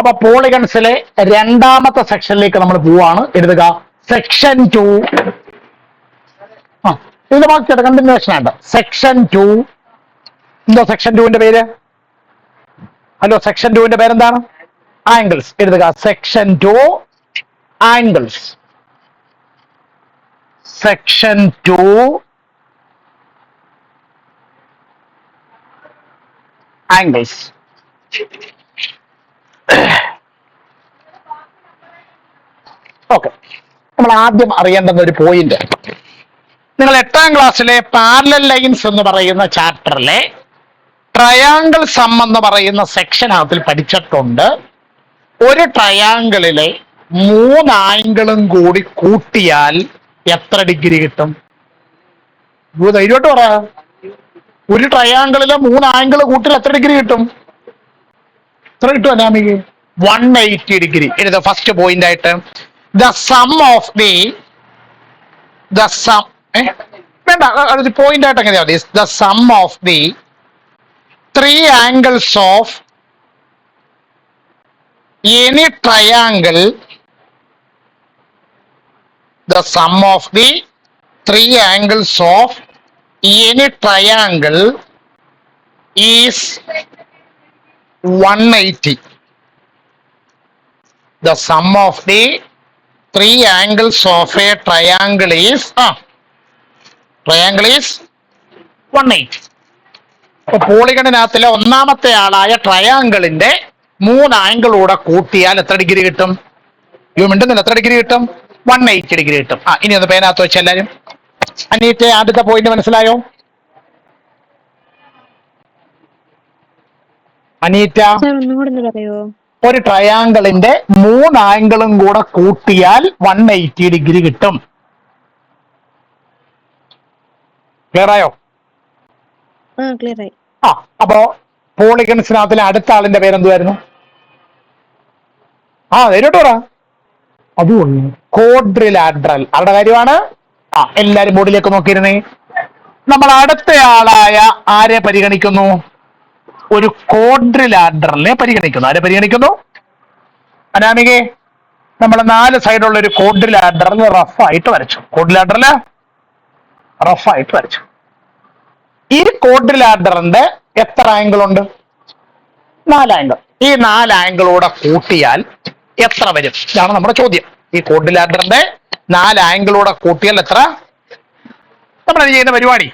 അപ്പൊ പോളിഗൺസിലെ രണ്ടാമത്തെ സെക്ഷനിലേക്ക് നമ്മൾ പോവാണ്. എഴുതുക സെക്ഷൻ 2. ഇതിന്റെ ബാക്കിയുടെ കണ്ടിന്യൂഷൻ ആണ്. സെക്ഷൻ 2. എന്തോ സെക്ഷൻ 2ന്റെ പേര്? ഹലോ, സെക്ഷൻ 2ന്റെ പേരെന്താണ്? ആംഗിൾസ്. എഴുതുക section 2 angles. Section 2 angles. Okay, നമ്മൾ ആദ്യം അറിയേണ്ടുന്ന ഒരു പോയിന്റ്, നിങ്ങൾ 8ാം ക്ലാസ്സിലെ പാരലൽ ലൈൻസ് എന്ന് പറയുന്ന ചാപ്റ്ററിലെ ട്രയാങ്കിൾ സം എന്ന് പറയുന്ന സെക്ഷനകത്തിൽ പഠിച്ചിട്ടുണ്ട്. ഒരു ട്രയാങ്കിളിലെ 3 ആംഗിളും കൂടി കൂട്ടിയാൽ എത്ര ഡിഗ്രി കിട്ടും? ധൈര്യമായിട്ട് പറ. ഒരു ട്രയാങ്കിളിലെ 3 ആംഗിൾ കൂട്ടിയാൽ എത്ര ഡിഗ്രി കിട്ടും? എത്ര കിട്ടും അനാമിക്ക്? 180 ഡിഗ്രി. എഴുത ഫസ്റ്റ് പോയിന്റ് ആയിട്ട് ദ സം ഓഫ് ദി വേണ്ട, അതൊരു പോയിന്റ് ആയിട്ട് എങ്ങനെയാ? The sum of the 3 angles of any triangle, the sum of the 3 angles of any triangle is 180. The sum of the 3 angles of a triangle is 180. അപ്പൊ പോളിഗണിനകത്തിലെ ഒന്നാമത്തെ ആളായ ട്രയാങ്കിളിന്റെ 3 ആംഗിളൂടെ കൂട്ടിയാൽ എത്ര degree കിട്ടും? മിണ്ടുന്നില്ല. എത്ര ഡിഗ്രി കിട്ടും? 180 ഡിഗ്രി കിട്ടും. ഇനി ഒന്ന് പേനകത്ത് വെച്ച് എല്ലാരും. അനീറ്റെ, ആദ്യത്തെ പോയിന്റ് മനസ്സിലായോ? അനീറ്റ, ഒരു ട്രയാങ്കിളിന്റെ 3 ആംഗിളും കൂടെ കൂട്ടിയാൽ 180 ഡിഗ്രി കിട്ടും. ക്ലിയർ ആയോ? അപ്പോ പോളിഗൺസിനകത്തിലെ അടുത്ത ആളിന്റെ പേരെന്തുവായിരുന്നു? നേരിട്ട് പറ. അതുകൊണ്ട് ക്വാഡ്രിലാറ്ററൽ. അവരുടെ കാര്യമാണ്. എല്ലാരും ബോർഡിലേക്ക് നോക്കിയിരുന്നേ. നമ്മൾ അടുത്തയാളായ ആരെ പരിഗണിക്കുന്നു? ഒരു ക്വാഡ്രിലാറ്ററലിനെ പരിഗണിക്കുന്നു. ആരെ പരിഗണിക്കുന്നു? അനാമികെ, നമ്മൾ 4 സൈഡുള്ള ഒരു ക്വാഡ്രിലാറ്ററൽ റഫായിട്ട് വരച്ചു. ക്വാഡ്രിലാറ്ററൽ റഫായിട്ട് വരച്ചു. ഈ ക്വാഡ്രിലാറ്ററലിന്റെ എത്ര ആംഗിൾ ഉണ്ട്? 4 ആംഗിൾ. ഈ 4 ആംഗിളൂടെ കൂട്ടിയാൽ എത്ര വരും? ഇതാണ് നമ്മുടെ ചോദ്യം. ഈ ക്വാഡ്രിലാറ്ററലിന്റെ 4 ആംഗിളൂടെ കൂട്ടിയാൽ എത്ര? നമ്മൾ ചെയ്യുന്ന പരിപാടി,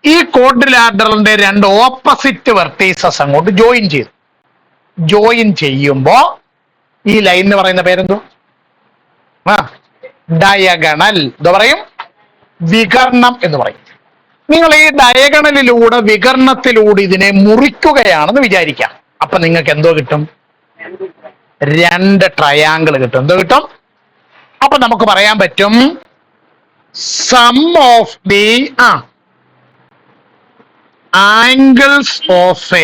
ഈ ക്വാഡ്രിലാറ്ററലിന്റെ 2 ഓപ്പോസിറ്റ് വെർട്ടീസസ് അങ്ങോട്ട് ജോയിൻ ചെയ്തു. ജോയിൻ ചെയ്യുമ്പോ ഈ ലൈൻ എന്ന് പറയുന്ന പേരെന്തോ? ഡയഗണൽ. എന്താ പറയും? വികർണം എന്ന് പറയും. നിങ്ങൾ ഈ ഡയഗണലിലൂടെ, വികർണത്തിലൂടെ ഇതിനെ മുറിക്കുകയാണെന്ന് വിചാരിക്കാം. അപ്പൊ നിങ്ങൾക്ക് എന്തോ കിട്ടും? 2 ട്രയാങ്കിൾ കിട്ടും. എന്തോ കിട്ടും? അപ്പൊ നമുക്ക് പറയാൻ പറ്റും sum of the angles of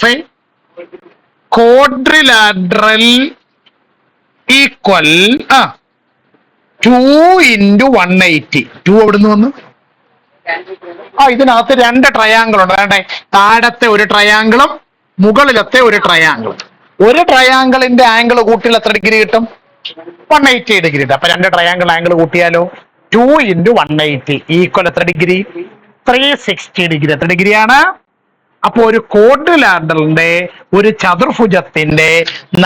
a quadrilateral equal 2 into 180. 2 എവിടുന്ന് വന്നു? ഇതിനകത്ത് 2 ട്രയാങ്കിൾ ഉണ്ട്. വേണ്ടേ? താഴത്തെ ഒരു ട്രയാങ്കിളും മുകളിലത്തെ ഒരു ട്രയാങ്കിളും. ഒരു ട്രയാങ്കിളിന്റെ ആംഗിൾ കൂട്ടിയാൽ എത്ര ഡിഗ്രി കിട്ടും? 180 ഡിഗ്രി കിട്ടും. അപ്പൊ 2 ട്രയാങ്കിൾ ആംഗിൾ കൂട്ടിയാലോ? 2 into 180 ഈക്വൽ എത്ര ഡിഗ്രി? 360 ഡിഗ്രി. എത്ര ഡിഗ്രിയാണ്? അപ്പൊ ഒരു ക്വാഡ്രിലാറ്ററലിന്റെ, ഒരു ചതുർഭുജത്തിന്റെ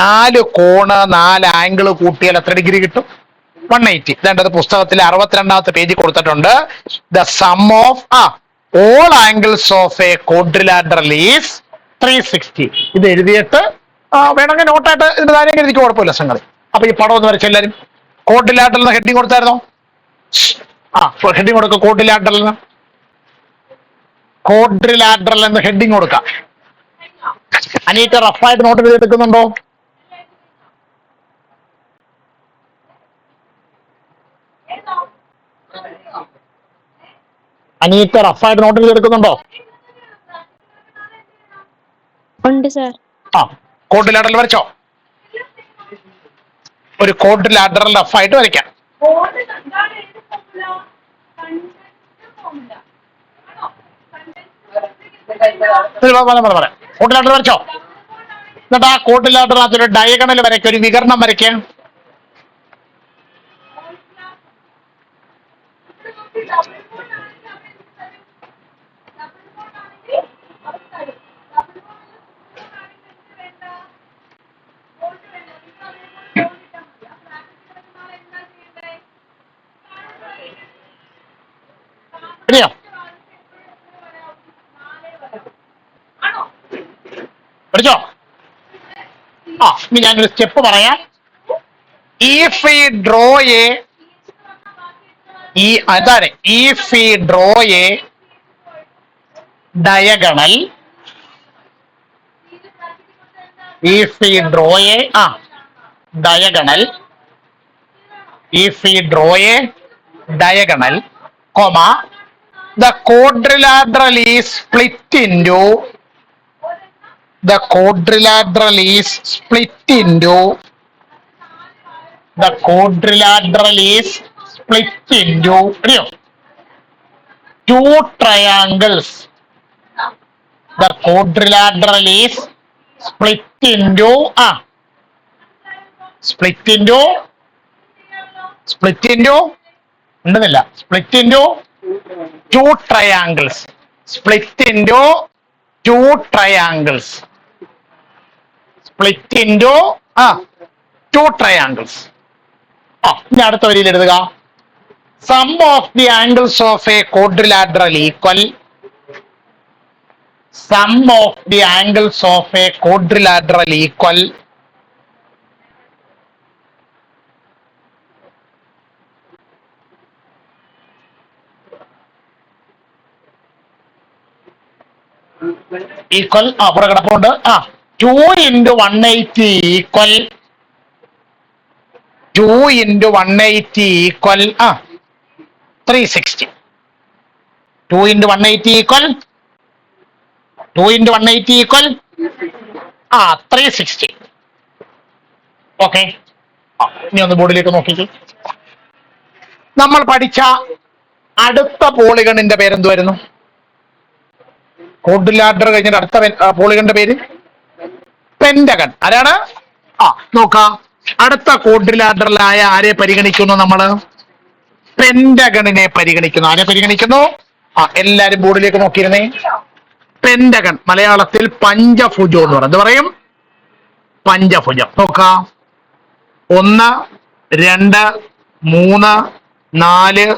4 കോണ്, 4 ആംഗിൾ കൂട്ടിയാൽ എത്ര ഡിഗ്രി കിട്ടും? 180. ഇതേണ്ടത് പുസ്തകത്തിലെ 62ാമത്തെ പേജിൽ കൊടുത്തിട്ടുണ്ട്. The sum of all angles of a quadrilateral is 360. ഇത് എഴുതിയിട്ട് വേണമെങ്കിൽ നോട്ടായിട്ട് ഇതിന്റെ കാര്യം എഴുതിക്ക്, കുഴപ്പമില്ല സംഗതി. അപ്പൊ ഈ പടം ഒന്ന് വരച്ച എല്ലാരും. ക്വാഡ്രിലാറ്ററൽ ഹെഡിങ് കൊടുത്തായിരുന്നോ? ഹെഡിങ് കൊടുക്കുക. ക്വാഡ്രിലാറ്ററൽ എന്ന് ഹെഡിങ് കൊടുക്കാം. അനീറ്റ റഫായിട്ട് നോട്ട് എഴുതിയെടുക്കുന്നുണ്ടോ? അനീറ്റ റഫായിട്ട് നോട്ട് എഴുതിയെടുക്കുന്നുണ്ടോ? ക്വാഡ്രിലാറ്ററൽ വരച്ചോ? ഒരു ക്വാഡ്രിലാറ്ററൽ റഫായിട്ട് വരയ്ക്കാം. പറയാം. കോട്ടിലാട്ടർ വരച്ചോ? എന്നിട്ട് ആ കോട്ടിലാട്ടറിനകത്ത് ഒരു ഡയഗണൽ വരയ്ക്കുക, ഒരു വികരണം വരയ്ക്കുക. ശരിയോ? പഠിച്ചോ? ഇനി ഞാനൊരു സ്റ്റെപ്പ് പറയാം. ഇഫ് വി ഡ്രോ എ അതാണ് if we draw A diagonal, if we draw a diagonal, if we draw a diagonal, comma, the quadrilateral is split into, the quadrilateral is split into, the quadrilateral is split into two triangles. The quadrilateral is split into ഉണ്ടെന്നില്ല, split into two triangles, split into two triangles, split into two triangles. ഇനി അടുത്ത വരിയിൽ എഴുതുക, sum of the angles of a quadrilateral equal, sum of the angles of a quadrilateral equal ഇവിടെ കിടപ്പുണ്ട്. 2 into 180 equal 2 into 180 equal 360. 2 into 180 equal 2 into 180 equal 360. Okay, ഇനി ഒന്ന് ബോർഡിലേക്ക് നോക്കിക്കേ. നമ്മൾ പഠിച്ച അടുത്ത പോളിഗണിന്റെ പേരെന്തുവായിരുന്നു? ക്വാഡ്രിലാറ്ററൽ കഴിഞ്ഞിട്ട് അടുത്ത പോളിഗണിന്റെ പേര് പെന്റഗൺ. ആരാണ്? നോക്കാം, അടുത്ത ക്വാഡ്രിലാറ്ററലായ ആരെ പരിഗണിക്കുന്നു? നമ്മള് പെന്റഗണിനെ പരിഗണിക്കുന്നു. ആരെ പരിഗണിക്കുന്നു? എല്ലാരും ബോർഡിലേക്ക് നോക്കിയിരുന്നേ. പെന്റഗൺ, മലയാളത്തിൽ പഞ്ചഭുജം എന്ന് പറയും. എന്ത് പറയും? പഞ്ചഭുജം. നോക്കാം, 1 2 3 4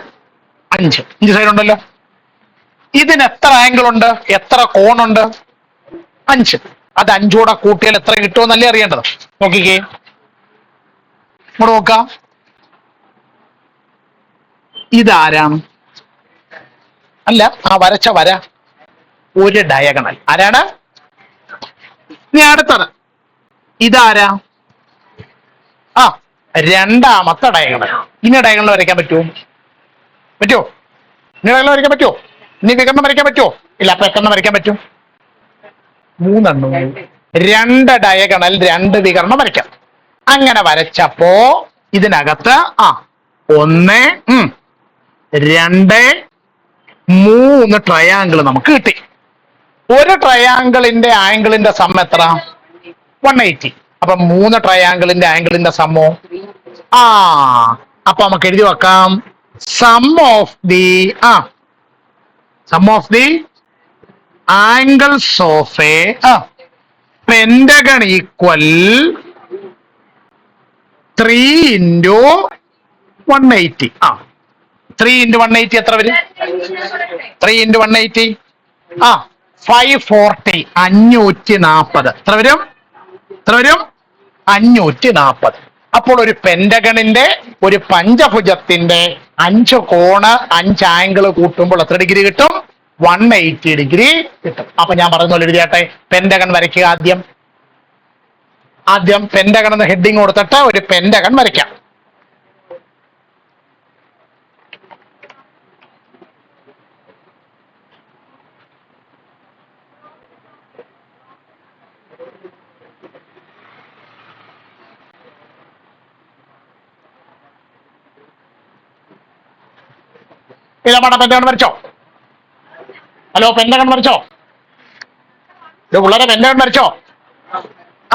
5 സൈഡ് ഉണ്ടല്ലോ. ഇതിന് എത്ര ആംഗിൾ ഉണ്ട്? എത്ര കോണുണ്ട്? 5. അത് 5 കൂടെ കൂട്ടിയാൽ എത്ര കിട്ടുമെന്നല്ലേ അറിയേണ്ടത്. നോക്കിക്കേ, ഇങ്ങോട്ട് നോക്കാം. ഇതാരാണ്? അല്ല, വരച്ച വര ഒരു ഡയഗണൽ. ആരാണ്? ഇനി അടുത്തത് ഇതാരാ? രണ്ടാമത്തെ ഡയഗണൽ. ഇനി ഡയഗണൽ വരയ്ക്കാൻ പറ്റുമോ? ഇനി ഡയഗണൽ വരയ്ക്കാൻ പറ്റുമോ? ഇനി വികരണം വരയ്ക്കാൻ പറ്റുമോ? ഇല്ല. അപ്പൊ എത്ര വരയ്ക്കാൻ പറ്റും? 3 2 ഡയഗണൽ 2 വികരണം വരയ്ക്കാം. അങ്ങനെ വരച്ചപ്പോ ഇതിനകത്ത് 1 2 3 ട്രയാങ്കിൾ നമുക്ക് കിട്ടി. ഒരു ട്രയാങ്കിളിന്റെ ആംഗിളിന്റെ സം എത്ര? 180. അപ്പൊ 3 ട്രയാങ്കിളിന്റെ ആംഗിളിന്റെ സമ്മോ അപ്പൊ നമുക്ക് എഴുതി വെക്കാം, sum of the angles of a pentagon equal 3 into 180. 3 into 180 എത്ര വരും? 3 into 180 540. 540. എത്ര വരും? 540. അപ്പോൾ ഒരു പെന്റഗണിന്റെ, ഒരു പഞ്ചഭുജത്തിന്റെ 5 കോണ് 5 ആംഗിൾ കൂട്ടുമ്പോൾ എത്ര ഡിഗ്രി കിട്ടും? 180 ഡിഗ്രി കിട്ടും. അപ്പൊ ഞാൻ പറഞ്ഞ പോലെ എഴുതിയാട്ടെ, പെന്റഗൺ വരയ്ക്കുക. ആദ്യം പെന്റഗൺ എന്ന് ഹെഡിങ് കൊടുത്തിട്ട് ഒരു പെന്റഗൺ വരയ്ക്കാം. പെന്റഗൺ വരച്ചോ? ഹലോ, പെന്റഗൺ വരച്ചോ? ഇത് വളരെ പെൻഡാൻ വരച്ചോ.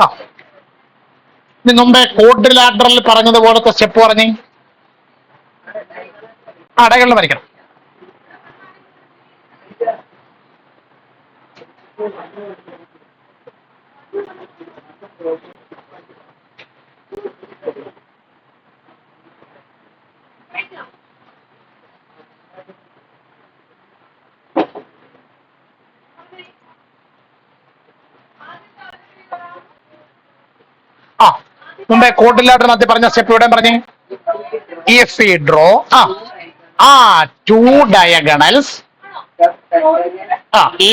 ആ ഇനി മുമ്പേ ക്വാഡ്രിലാറ്ററൽ പറഞ്ഞതുപോലത്തെ സ്റ്റെപ്പ് പറഞ്ഞേ. ഡയഗണൽ വരയ്ക്കണം. മുമ്പേ ക്വാഡ്രിലാറ്ററിനകത്ത് പറഞ്ഞ സ്റ്റെപ്പ് ഇവിടെ പറഞ്ഞേ. If we draw two diagonals,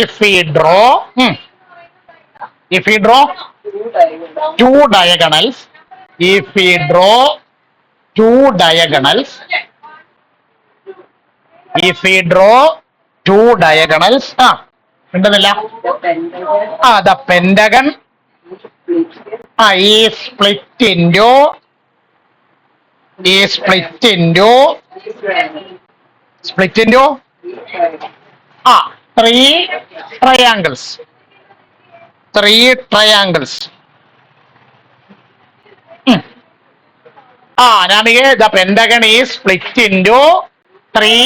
if we draw two diagonals, if we draw two diagonals, if we draw two diagonals, ഉണ്ടെന്നില്ല. the pentagon is split into three triangles. Namige, the pentagon is split into three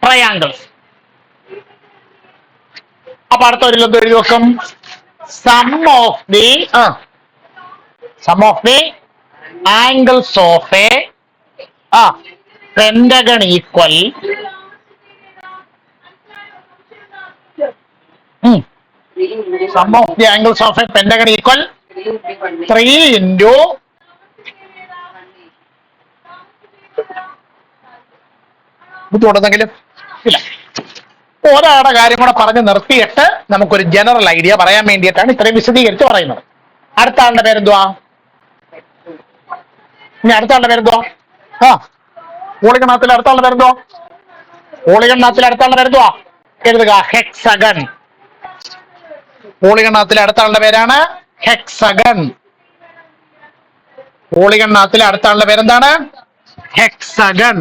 triangles. അപ്പൊ അടുത്ത ഒരു എഴുതി നോക്കും. Sum of the angles of a pentagon equal sum of the angles of a pentagon equal 3 into ബുദ്ധിമുട്ടെന്തെങ്കിലും ഇല്ല. ഒരാളുടെ കാര്യം കൂടെ പറഞ്ഞ് നിർത്തിയിട്ട് നമുക്കൊരു ജനറൽ ഐഡിയ പറയാൻ വേണ്ടിയിട്ടാണ് ഇത്രയും വിശദീകരിച്ച് പറയുന്നത്. അടുത്ത ആളുടെ പേരെന്തുവാ? ഇനി അടുത്ത ആളുടെ പേരെന്തുവാ? പോളിഗണത്തിൽ അടുത്ത ആളുടെ പേരെന്തുവാ? എഴുതുക. ഹെക്സഗൺ. പോളിഗണത്തിലെ അടുത്ത ആളുടെ പേരാണ് ഹെക്സഗൺ. പോളിഗണത്തിലെ അടുത്ത ആളുടെ പേരെന്താണ്? ഹെക്സഗൺ.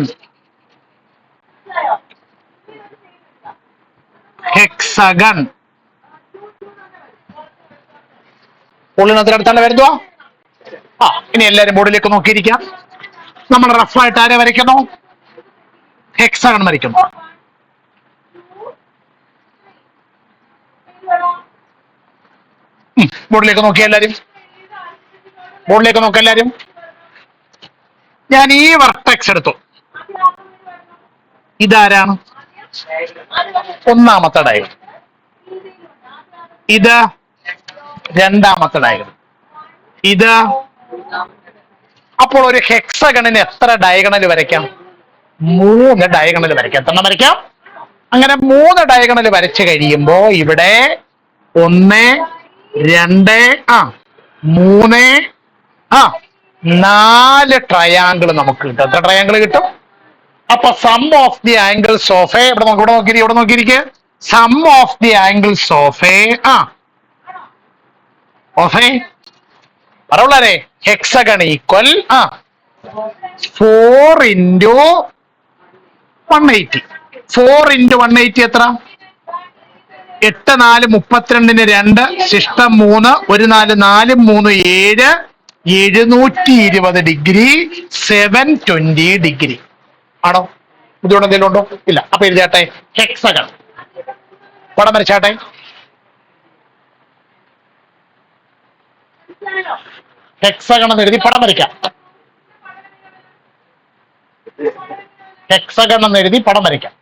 പോളിഗണത്തിലെ അടുത്ത ആളുടെ പേരെന്തുവാ? ഇനി എല്ലാവരും ബോർഡിലേക്ക് നോക്കിയിരിക്കാം. നമ്മൾ റഫായിട്ട് ആരെ വരയ്ക്കുന്നു? ഹെക്സഗൺ വരയ്ക്കുന്നു. ബോർഡിലേക്ക് നോക്കിയ എല്ലാരും. ഞാൻ ഈ വെർട്ടെക്സ് എടുത്തു. ഇതാരാണ്? ഒന്നാമത്തെ ഡയഗണൽ. ഇത് രണ്ടാമത്തെ ഡയഗണൽ. ഇത്. അപ്പോൾ ഒരു ഹെക്സഗണിന് എത്ര ഡയഗണൽ വരയ്ക്കാം? 3 ഡയഗണൽ വരയ്ക്കാം. എത്ര വരയ്ക്കാം? അങ്ങനെ 3 ഡയഗണൽ വരച്ചു കഴിയുമ്പോ ഇവിടെ 1 2 3 4 ട്രയാങ്കിൾ നമുക്ക് കിട്ടും. എത്ര ട്രയാങ്കിൾ കിട്ടും? അപ്പൊ sum of the angles of a, ഇവിടെ നോക്കിയിരിക്കെ, sum of the angles of a പറവുള്ളേ ഹെക്സഗൺ ഈക്വൽ 4 into 180. 4 into 180 എത്ര? 8 4 32 2 ശിഷ്ടം 3 1 4 4 3 7 720 ഡിഗ്രി 720 ഡിഗ്രി ആണോ? ബുദ്ധിമുട്ട് എന്തെങ്കിലും ഉണ്ടോ? ഇല്ല. അപ്പൊ എഴുതിയാട്ടെ ഹെക്സഗൺ. പടം വരച്ചാട്ടെ. ഹെക്സഗൺ എന്ന് എഴുതി പടം വരയ്ക്കാം. ഹെക്സഗൺ എന്ന് എഴുതി പടം വരയ്ക്കാം.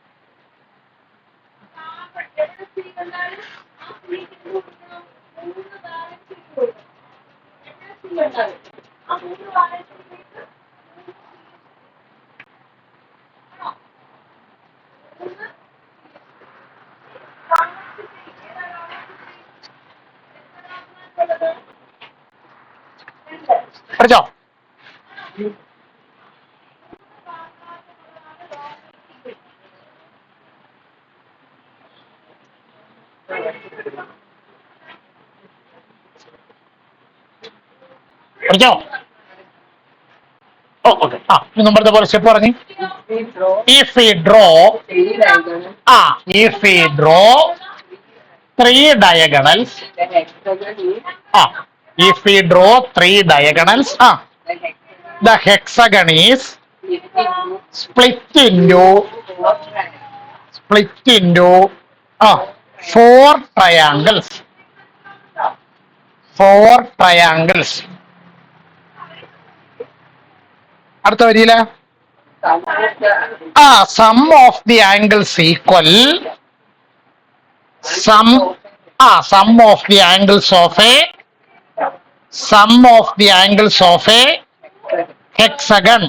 പഠിച്ചോ? പഠിച്ചോ? ഓക്കെ. മുമ്പത്തെ പോലെ സ്റ്റെപ്പ് പറഞ്ഞു. If we draw three diagonals. If we draw three diagonals, the hexagon is split into four triangles. Four triangles. അടുത്ത വരിയില് sum of the angles equal sum of the angles of a hexagon.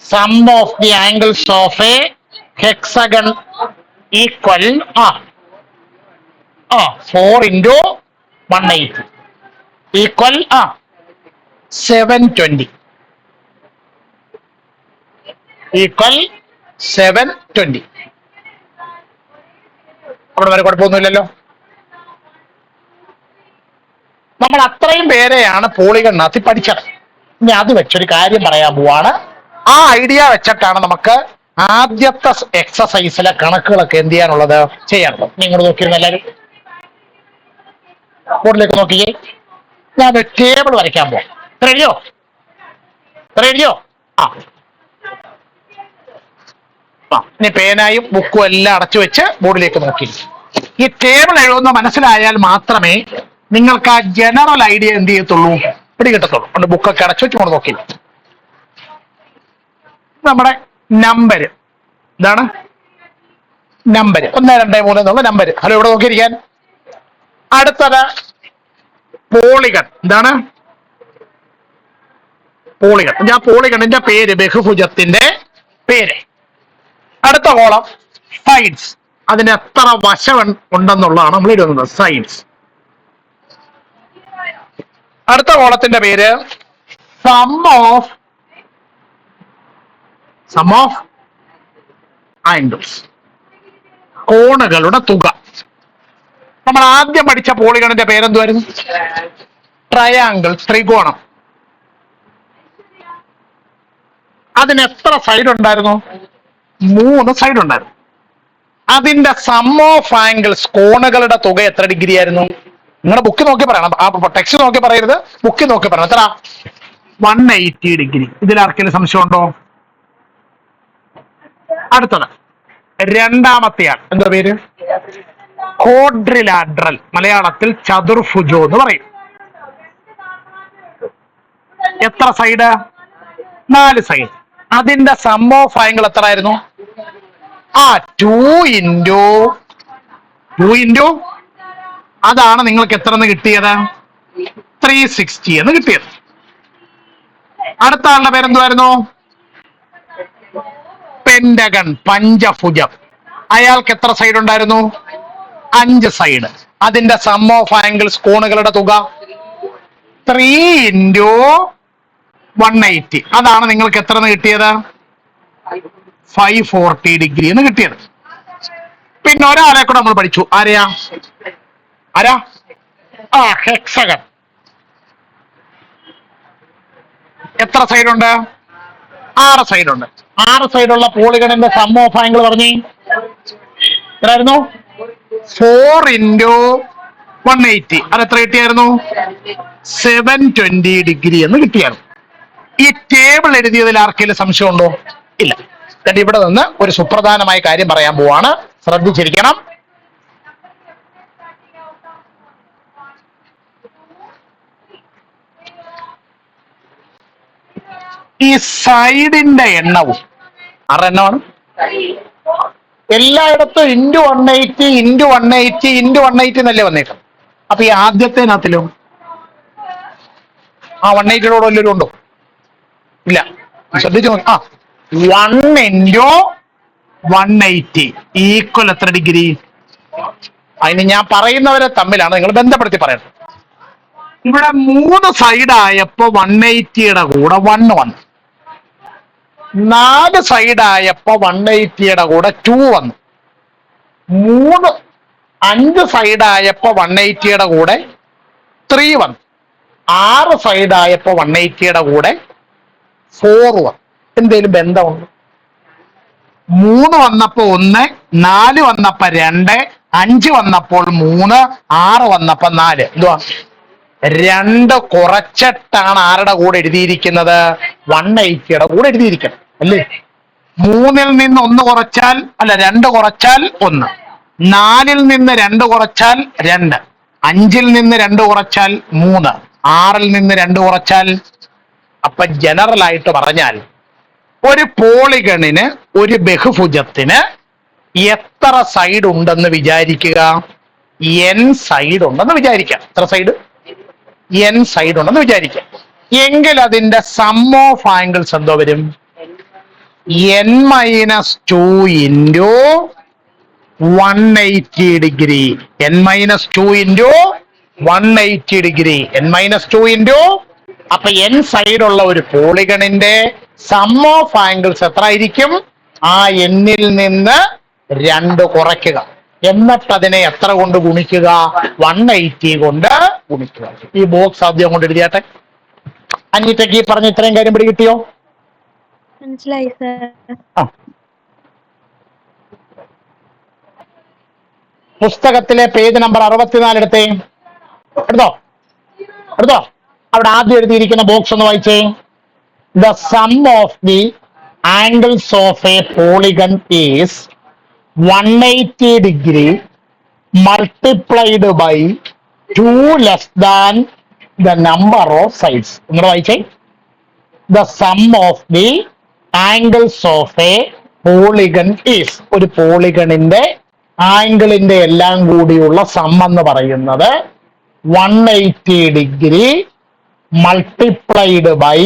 Sum of the angles of a hexagon equal 4 into 180 equal 720. Equal 720. അവിടെ വരെ കുഴപ്പമൊന്നുമില്ലല്ലോ. നമ്മൾ അത്രയും പേരെയാണ് പോളിഗണിനകത്ത് പഠിച്ചത്. ഇനി അത് വെച്ചൊരു കാര്യം പറയാൻ പോവാണ്. ആ ഐഡിയ വെച്ചിട്ടാണ് നമുക്ക് ആദ്യത്തെ എക്സസൈസിലെ കണക്കുകളൊക്കെ എന്ത് ചെയ്യാനുള്ളത്, ചെയ്യാനുള്ളത്. നിങ്ങൾ നോക്കിയിരുന്ന എല്ലാവരും ബോർഡിലേക്ക് നോക്കിയേ. ഞാൻ ഒരു ടേബിൾ വരയ്ക്കാൻ പോവാം. ഇത്ര എഴുതിയോ? ഇനി പേനായും ബുക്കും എല്ലാം അടച്ചു വെച്ച് ബോർഡിലേക്ക് നോക്കി. ഈ ടേബിൾ എഴുതുന്ന മനസ്സിലായാൽ മാത്രമേ നിങ്ങൾക്ക് ആ ജനറൽ ഐഡിയ എന്ത് ചെയ്യത്തുള്ളൂ, പിടികിട്ടത്തുള്ളൂ. അതുകൊണ്ട് ബുക്കൊക്കെ അടച്ചു വെച്ച് കൊണ്ട് നോക്കി. നമ്മുടെ നമ്പര് എന്താണ്? നമ്പര് 1, 2, 3 എന്നുള്ള നമ്പര്. ഹലോ, ഇവിടെ നോക്കിയിരിക്കാൻ. അടുത്തത് പോളിഗൺ. എന്താണ് പോളിഗൺ? ഞാൻ പോളിഗണിന്റെ പേര്, ബഹുഭുജത്തിന്റെ പേര്. അടുത്ത കോളം സൈഡ്സ്. അതിന് എത്ര വശം ഉണ്ടെന്നുള്ളതാണ് നമ്മൾ എഴുതുന്നത്, സൈഡ്സ്. അടുത്ത കോളത്തിന്റെ പേര് സം ഓഫ് ആംഗിൾസ്, കോണുകളുടെ തുക. നമ്മൾ ആദ്യം പഠിച്ച പോളിഗണിന്റെ പേരെന്തുവായിരുന്നു? ട്രയാങ്കിൾ, ത്രികോണം. അതിന് എത്ര സൈഡ് ഉണ്ടായിരുന്നു? 3 സൈഡ് ഉണ്ടായിരുന്നു. അതിന്റെ സം ഓഫ് ആംഗിൾസ്, കോണുകളുടെ തുക എത്ര ഡിഗ്രി ആയിരുന്നു? നിങ്ങളുടെ ബുക്ക് നോക്കി പറയണം, ടെക്സ്റ്റ് നോക്കി പറയരുത്, ബുക്ക് നോക്കി പറയണം. എത്ര? 180 ഡിഗ്രി. ഇതിൽ ആർക്കെങ്കിലും സംശയമുണ്ടോ? അടുത്തത് രണ്ടാമത്തെ ആൾ, എന്താ പേര്? ക്വാഡ്രിലാറ്ററൽ, മലയാളത്തിൽ ചതുർഭുജം എന്ന് പറയും. എത്ര സൈഡ്? 4 സൈഡ്. അതിന്റെ സം ഓഫ് ആംഗിൾ എത്ര ആയിരുന്നു? 2 ഇൻറ്റു അതാണ് നിങ്ങൾക്ക് എത്ര എന്ന് കിട്ടിയത്? 360 എന്ന് കിട്ടിയത്. അടുത്ത ആളുടെ പേരെന്തുവായിരുന്നു? പെന്റഗൺ, പഞ്ചഭുജം. അയാൾക്ക് എത്ര സൈഡ് ഉണ്ടായിരുന്നു? 5 സൈഡ്. അതിന്റെ സം ഓഫ് ആംഗിൾസ്, കോണുകളുടെ തുക 3 ഇൻറ്റു 180. അതാണ് നിങ്ങൾക്ക് എത്ര എന്ന് കിട്ടിയത്? 540 ഡിഗ്രി എന്ന് കിട്ടിയത്. പിന്നെ ഒരാളെ കൂടെ നമ്മൾ പഠിച്ചു. ആരാ? ഹെക്സഗൺ. എത്ര സൈഡ് ഉണ്ട്? 6 സൈഡ് ഉണ്ട്. 6 സൈഡുള്ള പോളിഗണിന്റെ സം ഓഫ് ആംഗിൾ പറഞ്ഞു എത്രയായിരുന്നു? 4 ഇൻറ്റു 180. അത് എത്ര കിട്ടിയായിരുന്നു? 720 ഡിഗ്രി എന്ന് കിട്ടിയായിരുന്നു. ഈ ടേബിൾ എഴുതിയതിൽ ആർക്കെങ്കിലും സംശയമുണ്ടോ? ഇല്ല. ഇവിടെ നിന്ന് ഒരു സുപ്രധാനമായ കാര്യം പറയാൻ പോവാണ്, ശ്രദ്ധിച്ചിരിക്കണം. ഈ സൈഡിന്റെ എണ്ണവും 6 എണ്ണമാണ്. എല്ലായിടത്തും ഇൻറ്റു 180 ഇൻറ്റു 180 ഇൻറ്റു 180 എന്നല്ലേ വന്നേക്കാം. അപ്പൊ ഈ ആദ്യത്തേനകത്തിലും 180 വല്ലവരും ഉണ്ടോ? ഇല്ല. ശ്രദ്ധിച്ചു നോക്കി. 1 ഇൻറ്റു 180 ഈക്വൽ എത്ര ഡിഗ്രി? അതിന് ഞാൻ പറയുന്നവരെ തമ്മിലാണ് നിങ്ങൾ ബന്ധപ്പെടുത്തി പറയുന്നത്. ഇവിടെ 3 സൈഡ് ആയപ്പോ 180യുടെ കൂടെ 1 വന്നു. 4 സൈഡ് ആയപ്പോ 180യുടെ കൂടെ 2 വന്നു. 5 സൈഡ് ആയപ്പോ 180യുടെ കൂടെ 3 വന്നു. 6 സൈഡ് ആയപ്പോ 180യുടെ കൂടെ 4 വന്നു. എന്തേലും ബന്ധമുണ്ട്? 3 വന്നപ്പോ 1, 4 വന്നപ്പോ 2, 5 വന്നപ്പോൾ 3, 6 വന്നപ്പോൾ 4. എന്തുവാ? 2 കുറച്ചിട്ടാണ് ആരുടെ കൂടെ എഴുതിയിരിക്കുന്നത്? 180യുടെ കൂടെ എഴുതിയിരിക്കണം അല്ലേ? 3ൽ നിന്ന് 1 കുറച്ചാൽ, അല്ല 2 കുറച്ചാൽ 1, 4ൽ നിന്ന് 2 കുറച്ചാൽ 2, 5ൽ നിന്ന് 2 കുറച്ചാൽ 3, 6ൽ നിന്ന് 2 കുറച്ചാൽ. അപ്പൊ ജനറൽ ആയിട്ട് പറഞ്ഞാൽ ഒരു പോളിഗണിന്, ഒരു ബഹുഭുജത്തിന് എത്ര സൈഡ് ഉണ്ടെന്ന് വിചാരിക്കുക? n സൈഡ് ഉണ്ടെന്ന് വിചാരിക്കാം. എത്ര സൈഡ്? n സൈഡ് ഉണ്ടെന്ന് വിചാരിക്കാം. എങ്കിൽ അതിന്റെ സം ഓഫ് ആംഗിൾസ് എന്തോ വരും? n-2 into 180 degree. n-2 into 180 degree. n-2 into, അപ്പൊ n സൈഡ് ഉള്ള ഒരു പോളിഗണിന്റെ സം ഓഫ് ആംഗിൾസ് എത്ര ആയിരിക്കും? ആ n-ൽ നിന്ന് 2 കുറയ്ക്കുക. എന്നിട്ട് അതിനെ എത്ര കൊണ്ട് ഗുണിക്കുക? 180 കൊണ്ട് ഗുണിക്കുക. ഈ ബോക്സ് ആദ്യം കൊണ്ട് എഴുതിയാട്ടെ. അനിറ്റയ്ക്ക് ഈ പറഞ്ഞ ഇത്രയും കാര്യം പിടി കിട്ടിയോ? മനസ്സിലായി സർ. പുസ്തകത്തിലെ പേജ് നമ്പർ 64 എടുത്തേ. എടുത്തോ? അവിടെ ആദ്യം എഴുതിയിരിക്കുന്ന ബോക്സ് ഒന്ന് വായിച്ചേ. The sum of the angles of a polygon is 180 degree multiplied by 2 less than the number of sides. നിങ്ങൾ വായിച്ചേ. The sum of the angles of a polygon is, ഒരു പോളിഗണിന്റെ ആംഗിളിന്റെ എല്ലാം കൂടിയുള്ള സം എന്ന് പറയുന്നത് 180 degree multiplied by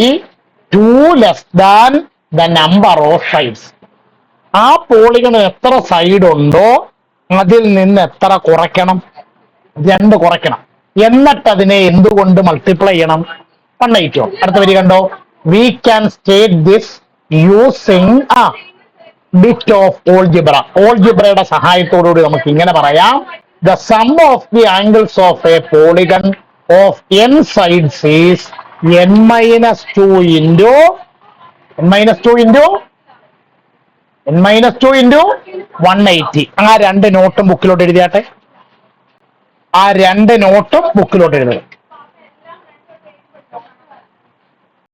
2 less than the number of sides. ആ പോളിഗണ് എത്ര സൈഡ് ഉണ്ടോ അതിൽ നിന്ന് എത്ര കുറയ്ക്കണം? 2 കുറയ്ക്കണം. എന്നിട്ട് അതിനെ എന്തുകൊണ്ട് മൾട്ടിപ്ലൈ ചെയ്യണം? 180. അടുത്ത വരി കണ്ടോ. We can state this using bit of algebra. ഓൾജിബ്രയുടെ സഹായത്തോടുകൂടി നമുക്ക് ഇങ്ങനെ പറയാം. The sum of the angles of a polygon of n sides is n-2 into n-2 into 180. ആ 2 നോട്ടും ബുക്കിലോട്ട് എഴുതിയാട്ടെ. ആ 2 നോട്ടും ബുക്കിലോട്ട് എഴുതുക.